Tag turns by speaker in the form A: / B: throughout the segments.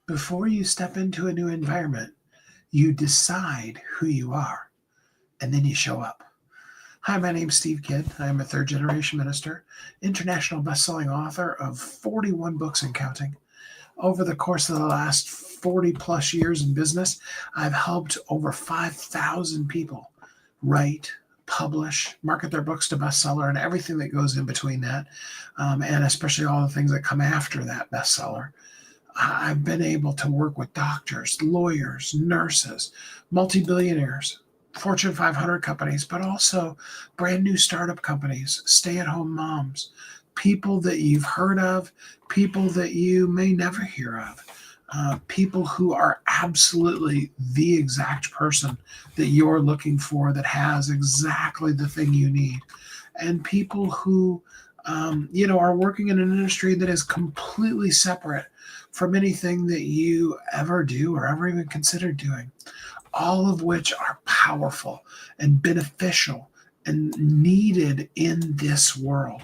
A: Before you step into a new environment, you decide who you are, and then you show up. Hi, my name's Steve Kidd. I am a third generation minister, international best-selling author of 41 books and counting. Over the course of the last 40 plus years in business, I've helped over 5,000 people write, publish, market their books to bestseller, and everything that goes in between that, and especially all the things that come after that bestseller. I've been able to work with doctors, lawyers, nurses, multi-billionaires, Fortune 500 companies, but also brand new startup companies, stay-at-home moms, people that you've heard of, people that you may never hear of, people who are absolutely the exact person that you're looking for that has exactly the thing you need, and people who are working in an industry that is completely separate from anything that you ever do or ever even consider doing, all of which are powerful and beneficial and needed in this world.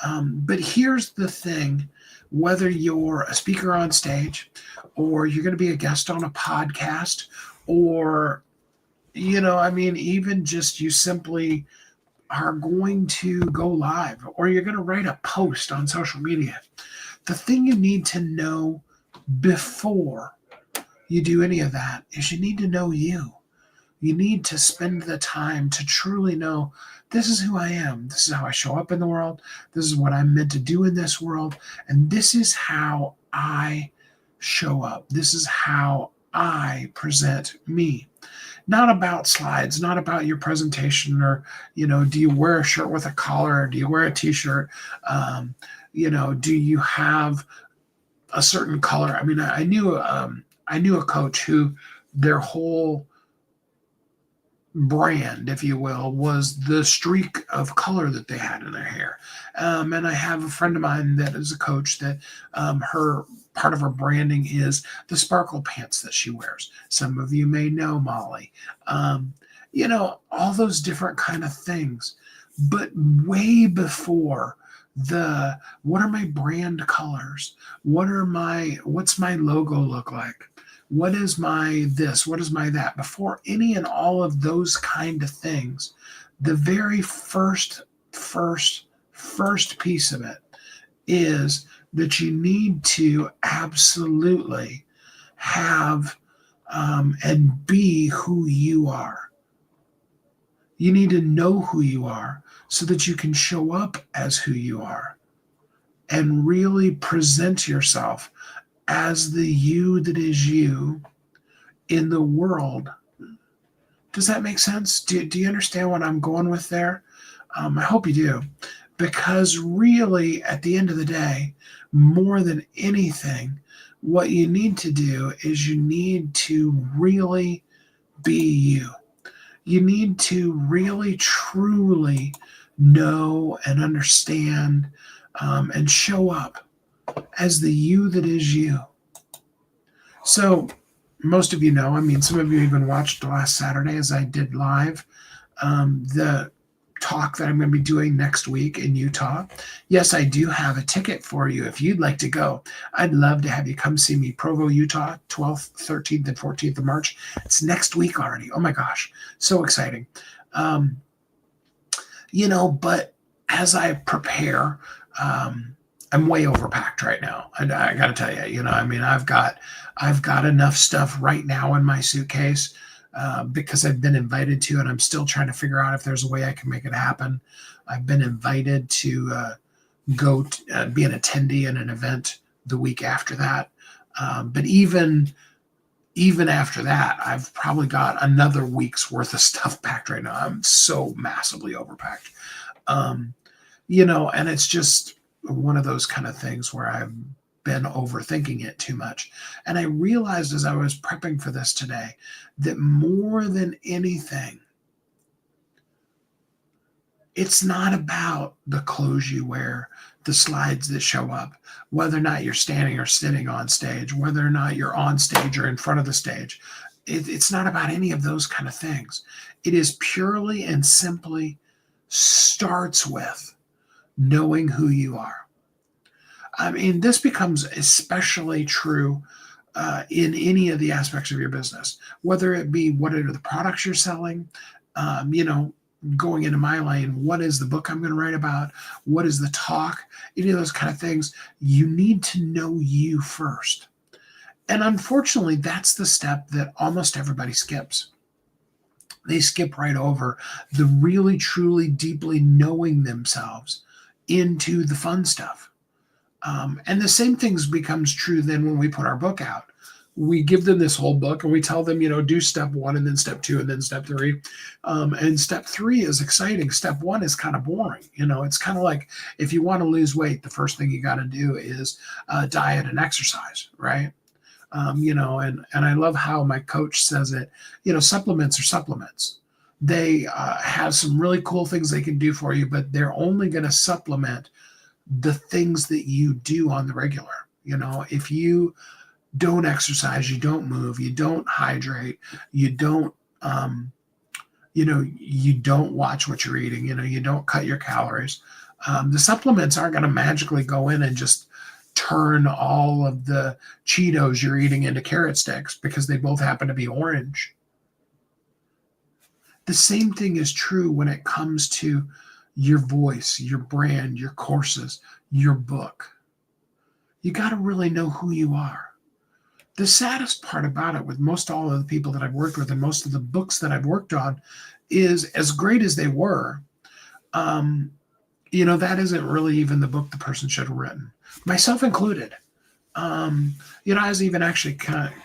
A: But here's the thing: whether you're a speaker on stage, or you're going to be a guest on a podcast, or, even just you simply are going to go live, or you're going to write a post on social media, the thing you need to know before you do any of that is you need to know you. You need to spend the time to truly know, this is who I am. This is how I show up in the world. This is what I'm meant to do in this world. And this is how I show up. This is how I present me. Not about slides, not about your presentation, or, do you wear a shirt with a collar? Or do you wear a t-shirt? Do you have a certain color? I mean, I knew a coach who their whole brand, if you will, was the streak of color that they had in their hair. And I have a friend of mine that is a coach that her part of her branding is the sparkle pants that she wears. Some of you may know Molly. All those different kind of things. But way before what are my brand colors? What's my logo look like? What is my this? What is my that? Before any and all of those kind of things, the very first piece of it is that you need to absolutely have and be who you are. You need to know who you are so that you can show up as who you are and really present yourself as the you that is you in the world. Does that make sense? Do you understand what I'm going with there? I hope you do. Because really, at the end of the day, more than anything, what you need to do is you need to really be you. You need to really, truly know and understand and show up as the you that is you. So most of you know, some of you even watched last Saturday as I did live the talk that I'm going to be doing next week in Utah. Yes, I do have a ticket for you if you'd like to go. I'd love to have you come see me. Provo, Utah, 12th, 13th, and 14th of March. It's next week already. Oh my gosh, so exciting. But as I prepare, I'm way overpacked right now. I got to tell you, I've got enough stuff right now in my suitcase because I've been invited to, and I'm still trying to figure out if there's a way I can make it happen. I've been invited to go be an attendee in an event the week after that. But even after that, I've probably got another week's worth of stuff packed right now. I'm so massively overpacked. And it's just one of those kind of things where I've been overthinking it too much. And I realized as I was prepping for this today that more than anything, it's not about the clothes you wear, the slides that show up, whether or not you're standing or sitting on stage, whether or not you're on stage or in front of the stage. It's not about any of those kind of things. It is purely and simply starts with knowing who you are. This becomes especially true in any of the aspects of your business, whether it be what are the products you're selling, you know, going into my lane, what is the book I'm going to write about? What is the talk? Any of those kind of things. You need to know you first. And unfortunately, that's the step that almost everybody skips. They skip right over the really, truly, deeply knowing themselves into the fun stuff. And the same things becomes true then when we put our book out. We give them this whole book and we tell them, you know, do step 1 and then step 2 and then step 3. And step 3 is exciting. Step 1 is kind of boring. You know, it's kind of like if you want to lose weight, the first thing you got to do is diet and exercise, right? You know, and I love how my coach says it, you know, supplements are supplements. They have some really cool things they can do for you, but they're only going to supplement the things that you do on the regular. You know, if you don't exercise, you don't move, you don't hydrate, you don't, you know, you don't watch what you're eating, you know, you don't cut your calories. The supplements aren't going to magically go in and just turn all of the Cheetos you're eating into carrot sticks because they both happen to be orange. The same thing is true when it comes to your voice, your brand, your courses, your book. You got to really know who you are. The saddest part about it with most all of the people that I've worked with and most of the books that I've worked on is as great as they were, you know, that isn't really even the book the person should have written, myself included. You know, I was even actually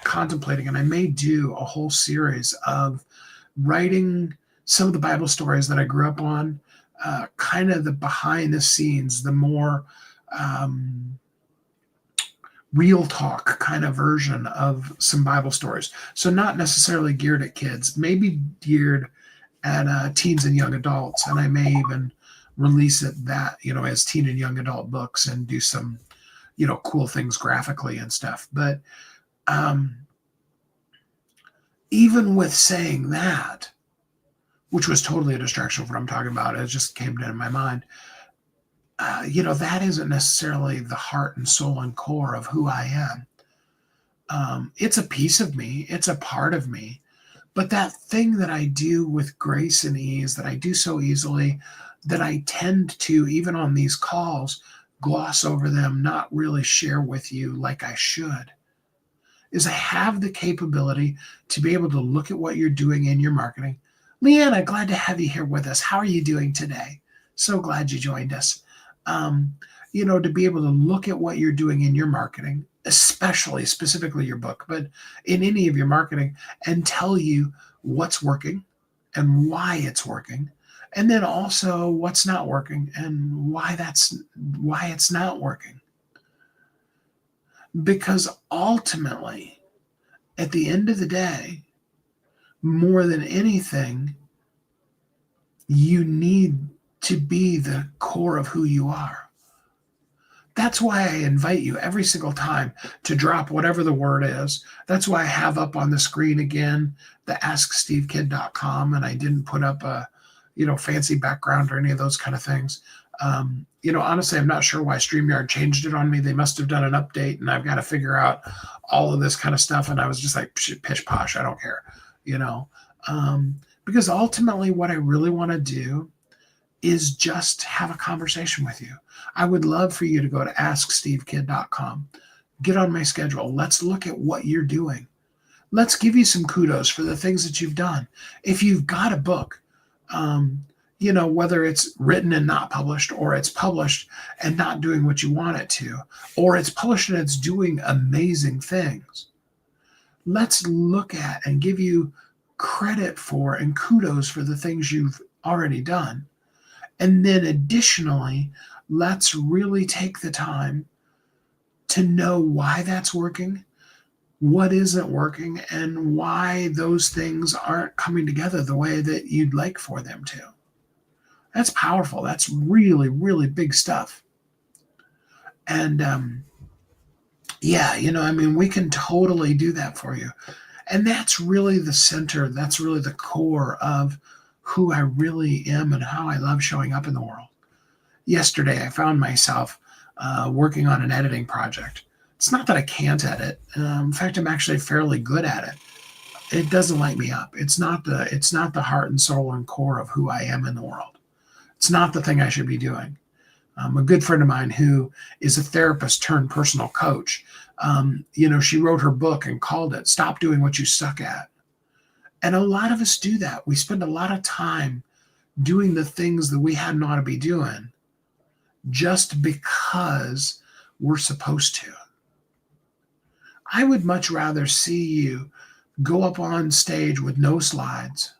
A: contemplating, and I may do a whole series of writing some of the Bible stories that I grew up on, kind of the behind the scenes, the more real talk kind of version of some Bible stories. So not necessarily geared at kids, maybe geared at teens and young adults. And I may even release it that, you know, as teen and young adult books and do some, you know, cool things graphically and stuff. But even with saying that, which was totally a distraction of what I'm talking about, it just came into my mind. You know, that isn't necessarily the heart and soul and core of who I am. It's a piece of me. It's a part of me. But that thing that I do with grace and ease, that I do so easily, that I tend to, even on these calls, gloss over them, not really share with you like I should, is I have the capability to be able to look at what you're doing in your marketing. Leanna, glad to have you here with us. How are you doing today? So glad you joined us. You know, to be able to look at what you're doing in your marketing, especially specifically your book, but in any of your marketing, and tell you what's working and why it's working, and then also what's not working and why it's not working. Because ultimately, at the end of the day, more than anything, you need to be the core of who you are. That's why I invite you every single time to drop whatever the word is. That's why I have up on the screen again the AskSteveKidd.com, and I didn't put up a, you know, fancy background or any of those kind of things. You know, honestly, I'm not sure why StreamYard changed it on me. They must have done an update, and I've got to figure out all of this kind of stuff. And I was just like, pish posh, I don't care, you know, because ultimately what I really want to do is just have a conversation with you. I would love for you to go to AskSteveKidd.com, get on my schedule. Let's look at what you're doing. Let's give you some kudos for the things that you've done. If you've got a book, you know, whether it's written and not published, or it's published and not doing what you want it to, or it's published and it's doing amazing things, let's look at and give you credit for and kudos for the things you've already done. And then additionally, let's really take the time to know why that's working, what isn't working, and why those things aren't coming together the way that you'd like for them to. That's powerful. That's really, really big stuff. And yeah, you know, I mean, we can totally do that for you. And that's really the center. That's really the core of who I really am and how I love showing up in the world. Yesterday, I found myself working on an editing project. It's not that I can't edit. In fact, I'm actually fairly good at it. It doesn't light me up. It's not the heart and soul and core of who I am in the world. It's not the thing I should be doing. A good friend of mine who is a therapist turned personal coach, she wrote her book and called it "Stop Doing What You Suck At." And a lot of us do that. We spend a lot of time doing the things that we hadn't ought to be doing just because we're supposed to. I would much rather see you go up on stage with no slides,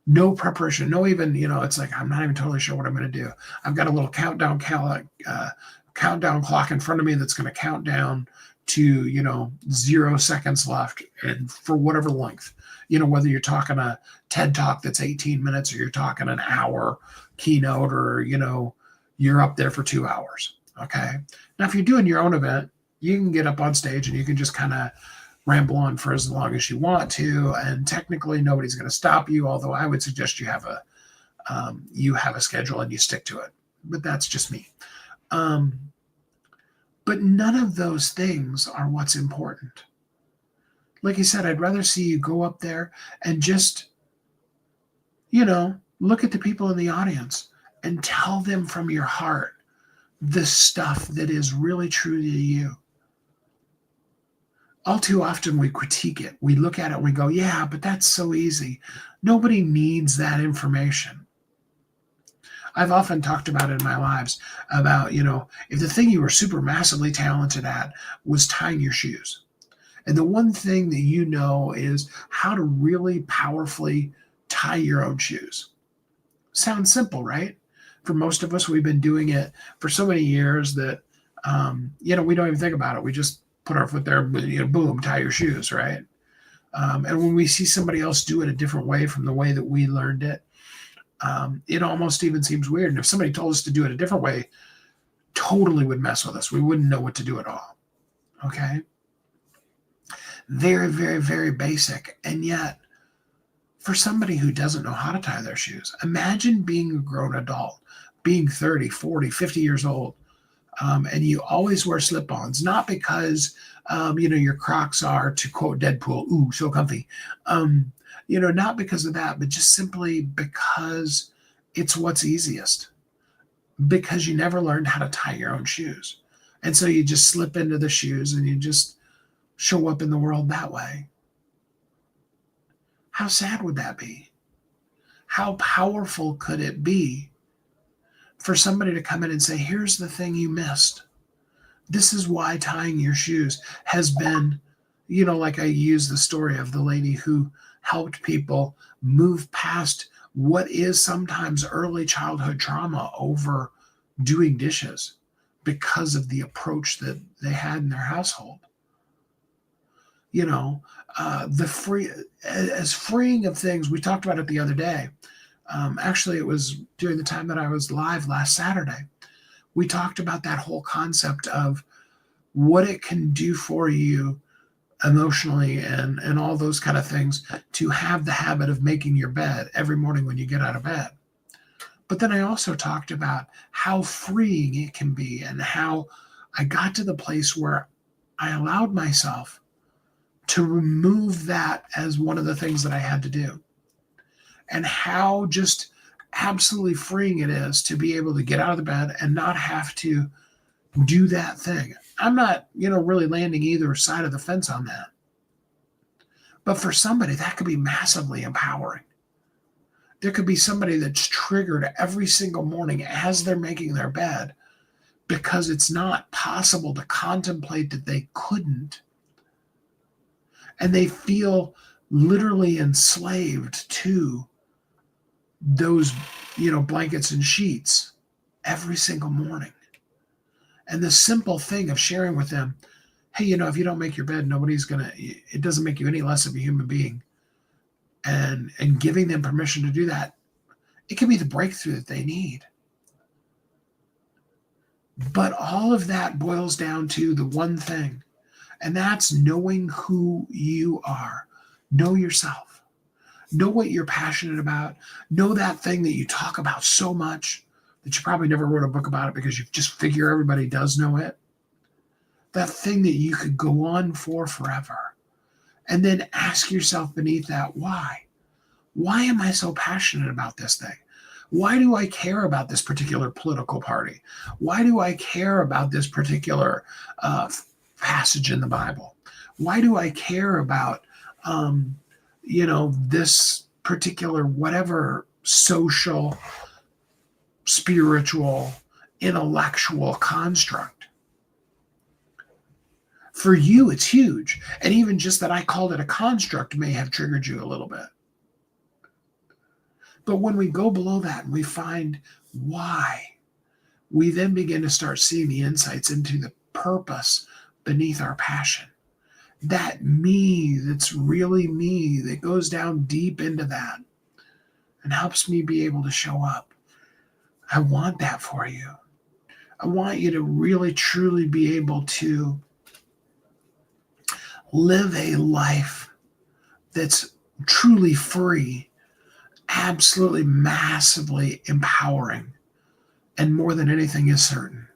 A: no preparation, no even, it's like, I'm not even totally sure what I'm going to do. I've got a little countdown clock in front of me that's going to count down to, 0 seconds left and for whatever length, whether you're talking a TED talk that's 18 minutes or you're talking an hour keynote or, you're up there for 2 hours. Okay. Now, if you're doing your own event, you can get up on stage and you can just kind of ramble on for as long as you want to, and technically nobody's going to stop you. Although I would suggest you have a schedule and you stick to it. But that's just me. But none of those things are what's important. Like I said, I'd rather see you go up there and just, look at the people in the audience and tell them from your heart the stuff that is really true to you. All too often we critique it. We look at it and we go, yeah, but that's so easy. Nobody needs that information. I've often talked about in my lives about, if the thing you were super massively talented at was tying your shoes. And the one thing that you know is how to really powerfully tie your own shoes. Sounds simple, right? For most of us, we've been doing it for so many years that, we don't even think about it. We just put our foot there, boom, tie your shoes, right? And when we see somebody else do it a different way from the way that we learned it, it almost even seems weird. And if somebody told us to do it a different way, totally would mess with us. We wouldn't know what to do at all. Okay? Very, very, very basic. And yet, for somebody who doesn't know how to tie their shoes, imagine being a grown adult, being 30, 40, 50 years old, and you always wear slip-ons, not because, your Crocs are, to quote Deadpool, ooh, so comfy. Not because of that, but just simply because it's what's easiest. Because you never learned how to tie your own shoes. And so you just slip into the shoes and you just show up in the world that way. How sad would that be? How powerful could it be for somebody to come in and say, here's the thing you missed. This is why tying your shoes has been, like I use the story of the lady who helped people move past what is sometimes early childhood trauma over doing dishes because of the approach that they had in their household. As freeing of things, we talked about it the other day. Actually, it was during the time that I was live last Saturday. We talked about that whole concept of what it can do for you emotionally and all those kind of things to have the habit of making your bed every morning when you get out of bed. But then I also talked about how freeing it can be and how I got to the place where I allowed myself to remove that as one of the things that I had to do. And how just absolutely freeing it is to be able to get out of the bed and not have to do that thing. I'm not, really landing either side of the fence on that. But for somebody, that could be massively empowering. There could be somebody that's triggered every single morning as they're making their bed because it's not possible to contemplate that they couldn't. And they feel literally enslaved to those, blankets and sheets every single morning. And the simple thing of sharing with them, hey, if you don't make your bed, it doesn't make you any less of a human being. And giving them permission to do that, it can be the breakthrough that they need. But all of that boils down to the one thing, and that's knowing who you are. Know yourself. Know what you're passionate about. Know that thing that you talk about so much that you probably never wrote a book about it because you just figure everybody does know it. that thing that you could go on for forever. And then ask yourself beneath that, why? Why am I so passionate about this thing? Why do I care about this particular political party? Why do I care about this particular passage in the Bible? Why do I care about, this particular whatever social, spiritual, intellectual construct? For you, it's huge. And even just that I called it a construct may have triggered you a little bit. But when we go below that and we find why, we then begin to start seeing the insights into the purpose beneath our passion. That me that's really me, that goes down deep into that and helps me be able to show up. I want that for you. I want you to really, truly be able to live a life that's truly free, absolutely massively empowering, and more than anything is certain.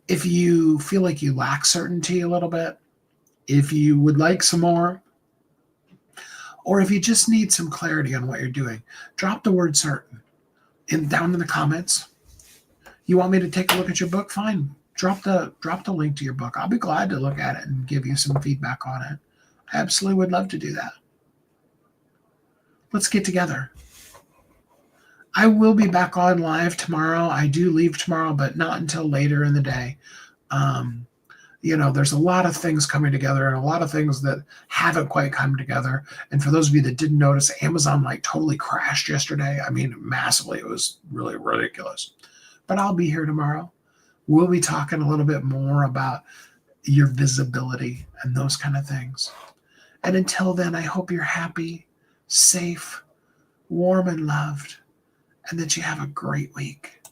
A: If you feel like you lack certainty a little bit, if you would like some more, or if you just need some clarity on what you're doing, drop the word certain down in the comments. You want me to take a look at your book? Fine. Drop the link to your book. I'll be glad to look at it and give you some feedback on it. I absolutely would love to do that. Let's get together. I will be back on live tomorrow. I do leave tomorrow, but not until later in the day. There's a lot of things coming together and a lot of things that haven't quite come together. And for those of you that didn't notice, Amazon totally crashed yesterday. I mean, massively. It was really ridiculous. But I'll be here tomorrow. We'll be talking a little bit more about your visibility and those kind of things. And until then, I hope you're happy, safe, warm, and loved, and that you have a great week.